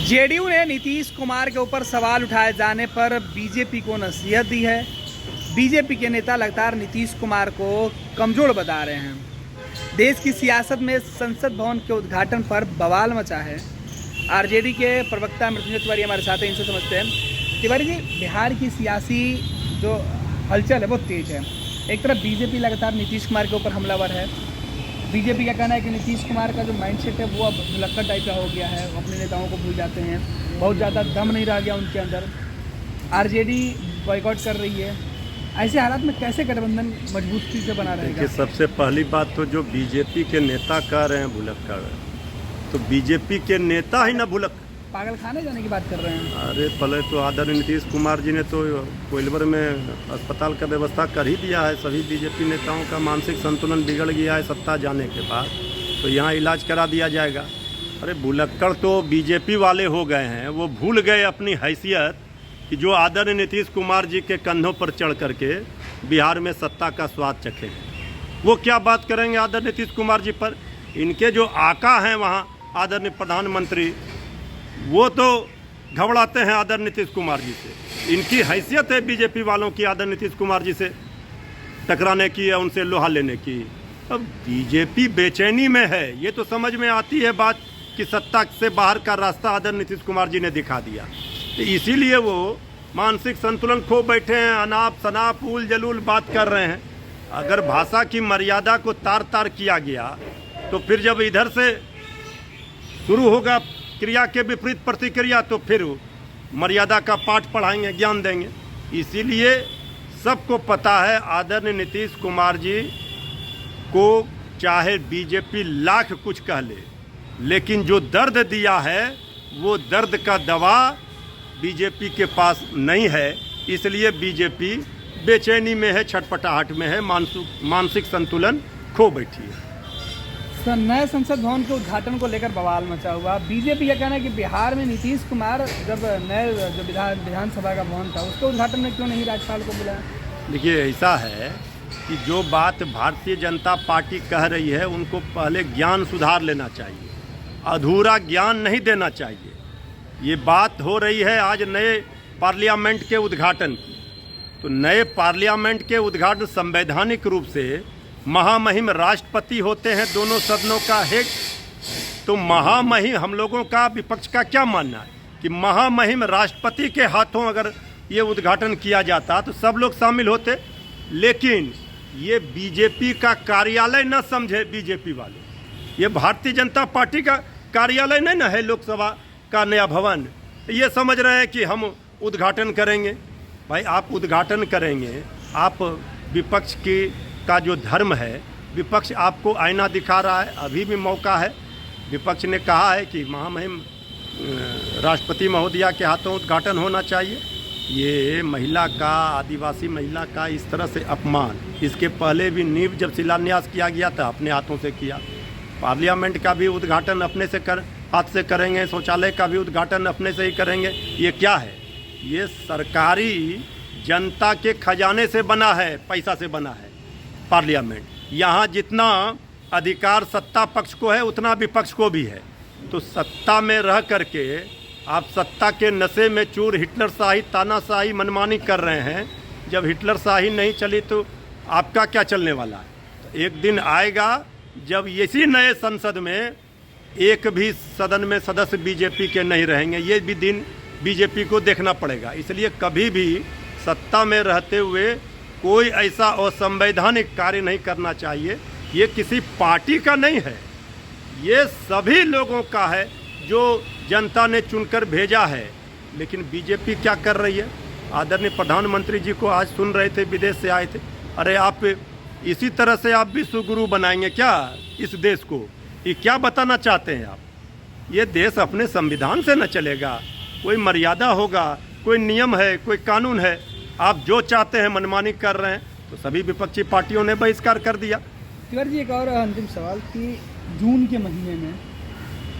JDU ने नीतीश कुमार के ऊपर सवाल उठाए जाने पर बीजेपी को नसीहत दी है। बीजेपी के नेता लगातार नीतीश कुमार को कमजोर बता रहे हैं। देश की सियासत में संसद भवन के उद्घाटन पर बवाल मचा है। आरजेडी के प्रवक्ता मृत्युंजय तिवारी हमारे साथ हैं, इनसे समझते हैं। तिवारी जी, बिहार की सियासी जो हलचल है वो तेज है। एक तरफ बीजेपी लगातार नीतीश कुमार के ऊपर हमलावर है। बीजेपी का कहना है कि नीतीश कुमार का जो माइंडसेट है वो अब भुलक्कड़ टाइप का हो गया है, वो अपने नेताओं को भूल जाते हैं, बहुत ज़्यादा दम नहीं रह गया उनके अंदर। आरजेडी बॉयकॉट कर रही है। ऐसे हालात में कैसे गठबंधन मजबूती से बना रहेगा? देखिए, सबसे पहली बात तो जो बीजेपी के नेता कह रहे हैं भुलक्कड़, तो बीजेपी के नेता ही ना भुलक्कड़, पागल खाने जाने की बात कर रहे हैं। अरे पहले तो आदरणीय नीतीश कुमार जी ने तो कोइलवर में अस्पताल का व्यवस्था कर ही दिया है। सभी बीजेपी नेताओं का मानसिक संतुलन बिगड़ गया है सत्ता जाने के बाद, तो यहाँ इलाज करा दिया जाएगा। अरे भुलक्कड़ तो बीजेपी वाले हो गए हैं, वो भूल गए अपनी हैसियत कि जो आदरणीय नीतीश कुमार जी के कंधों पर चढ़ करके बिहार में सत्ता का स्वाद चखे। वो क्या बात करेंगे आदरणीय नीतीश कुमार जी पर? इनके जो आका हैं वहाँ आदरणीय प्रधानमंत्री, वो तो घबराते हैं आदरणीय नीतीश कुमार जी से। इनकी हैसियत है बीजेपी वालों की आदरणीय नीतीश कुमार जी से टकराने की या उनसे लोहा लेने की। अब बीजेपी बेचैनी में है, ये तो समझ में आती है बात कि सत्ता से बाहर का रास्ता आदरणीय नीतीश कुमार जी ने दिखा दिया, तो इसीलिए वो मानसिक संतुलन खो बैठे हैं, अनाप शनाप उल जलूल बात कर रहे हैं। अगर भाषा की मर्यादा को तार तार किया गया तो फिर जब इधर से शुरू होगा क्रिया के विपरीत प्रतिक्रिया, तो फिर मर्यादा का पाठ पढ़ाएंगे, ज्ञान देंगे। इसीलिए सबको पता है आदरणीय नीतीश कुमार जी को चाहे बीजेपी लाख कुछ कह ले, लेकिन जो दर्द दिया है वो दर्द का दवा बीजेपी के पास नहीं है। इसलिए बीजेपी बेचैनी में है, छटपटाहट में है, मानसिक संतुलन खो बैठी है। नए संसद भवन के उद्घाटन को लेकर बवाल मचा हुआ। बीजेपी का कहना है कि बिहार में नीतीश कुमार जब नए जो विधानसभा का भवन था उसके उद्घाटन में क्यों नहीं राज्यपाल को बुलाया? देखिए, ऐसा है कि जो बात भारतीय जनता पार्टी कह रही है उनको पहले ज्ञान सुधार लेना चाहिए, अधूरा ज्ञान नहीं देना चाहिए। ये बात हो रही है आज नए पार्लियामेंट के उद्घाटन की, तो नए पार्लियामेंट के उद्घाटन संवैधानिक रूप से महामहिम राष्ट्रपति होते हैं दोनों सदनों का हेड। तो महामहिम, हम लोगों का विपक्ष का क्या मानना है कि महामहिम राष्ट्रपति के हाथों अगर ये उद्घाटन किया जाता तो सब लोग शामिल होते, लेकिन ये बीजेपी का कार्यालय न समझे बीजेपी वाले। ये भारतीय जनता पार्टी का कार्यालय नहीं ना है, लोकसभा का नया भवन। ये समझ रहे हैं कि हम उद्घाटन करेंगे। भाई, आप उद्घाटन करेंगे, आप विपक्ष की का जो धर्म है, विपक्ष आपको आईना दिखा रहा है। अभी भी मौका है, विपक्ष ने कहा है कि महामहिम राष्ट्रपति महोदया के हाथों उद्घाटन होना चाहिए। ये महिला का, आदिवासी महिला का इस तरह से अपमान, इसके पहले भी नींव जब शिलान्यास किया गया था अपने हाथों से किया। पार्लियामेंट का भी उद्घाटन अपने से हाथ से करेंगे, शौचालय का भी उद्घाटन अपने से ही करेंगे। ये क्या है? ये सरकारी जनता के खजाने से बना है, पैसा से बना है पार्लियामेंट। यहाँ जितना अधिकार सत्ता पक्ष को है उतना विपक्ष को भी है। तो सत्ता में रह करके आप सत्ता के नशे में चूर हिटलर शाही, तानाशाही, मनमानी कर रहे हैं। जब हिटलर शाही नहीं चली तो आपका क्या चलने वाला है? तो एक दिन आएगा जब इसी नए संसद में एक भी सदन में सदस्य बीजेपी के नहीं रहेंगे। ये भी दिन बीजेपी को देखना पड़ेगा। इसलिए कभी भी सत्ता में रहते हुए कोई ऐसा असंवैधानिक कार्य नहीं करना चाहिए। ये किसी पार्टी का नहीं है, ये सभी लोगों का है जो जनता ने चुनकर भेजा है। लेकिन बीजेपी क्या कर रही है? आदरणीय प्रधानमंत्री जी को आज सुन रहे थे, विदेश से आए थे। अरे आप इसी तरह से आप विश्व गुरु बनाएंगे क्या इस देश को? ये क्या बताना चाहते हैं आप? ये देश अपने संविधान से न चलेगा, कोई मर्यादा होगा, कोई नियम है, कोई कानून है। आप जो चाहते हैं मनमानी कर रहे हैं, तो सभी विपक्षी पार्टियों ने बहिष्कार कर दिया। तिवारी जी, एक और अंतिम सवाल कि जून के महीने में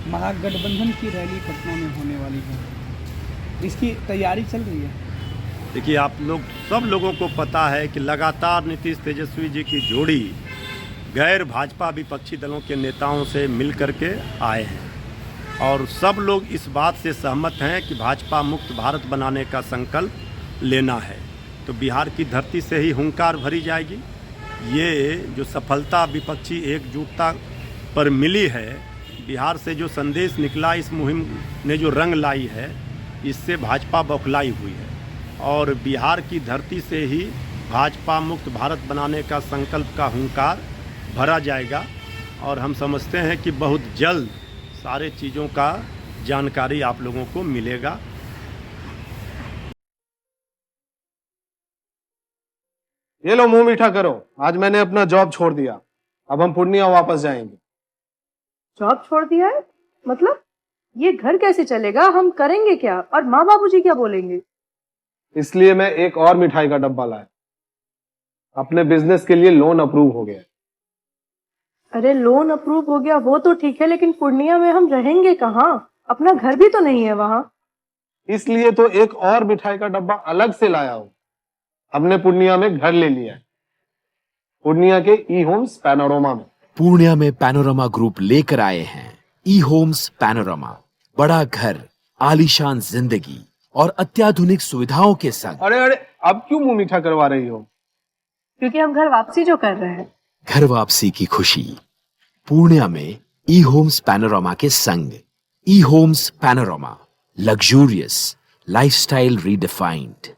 महागठबंधन की रैली पटना में होने वाली है, इसकी तैयारी चल रही है? देखिए, आप लोग सब लोगों को पता है कि लगातार नीतीश तेजस्वी जी की जोड़ी गैर भाजपा विपक्षी दलों के नेताओं से मिल करके आए हैं। और सब लोग इस बात से सहमत हैं कि भाजपा मुक्त भारत बनाने का संकल्प लेना है। तो बिहार की धरती से ही हुंकार भरी जाएगी। ये जो सफलता विपक्षी एकजुटता पर मिली है, बिहार से जो संदेश निकला, इस मुहिम ने जो रंग लाई है, इससे भाजपा बौखलाई हुई है और बिहार की धरती से ही भाजपा मुक्त भारत बनाने का संकल्प का हुंकार भरा जाएगा। और हम समझते हैं कि बहुत जल्द सारे चीज़ों का जानकारी आप लोगों को मिलेगा। ये लो मुंह मीठा करो, आज मैंने अपना जॉब छोड़ दिया। अब हम पूर्णिया वापस जाएंगे। जॉब छोड़ दिया है? मतलब ये घर कैसे चलेगा? हम करेंगे क्या? और माँ बाबूजी क्या बोलेंगे? इसलिए मैं एक और मिठाई का डब्बा लाया। अपने बिजनेस के लिए लोन अप्रूव हो गया। अरे लोन अप्रूव हो गया वो तो ठीक है, लेकिन पूर्णिया में हम रहेंगे कहाँ? अपना घर भी तो नहीं है वहाँ। इसलिए तो एक और मिठाई का डब्बा अलग से लाया हूँ। हमने पूर्णिया में घर ले लिया है, पूर्णिया के ई होम्स पैनोरमा में। पूर्णिया में पैनोरमा ग्रुप लेकर आए हैं ई होम्स पैनोरमा। बड़ा घर, आलीशान जिंदगी और अत्याधुनिक सुविधाओं के संग। अरे अरे, अब क्यों मुंह मीठा करवा रही हो? क्योंकि हम घर वापसी जो कर रहे हैं। घर वापसी की खुशी पूर्णिया में ई होम्स पैनोरमा के संग। ई Homes Panorama, luxurious lifestyle redefined.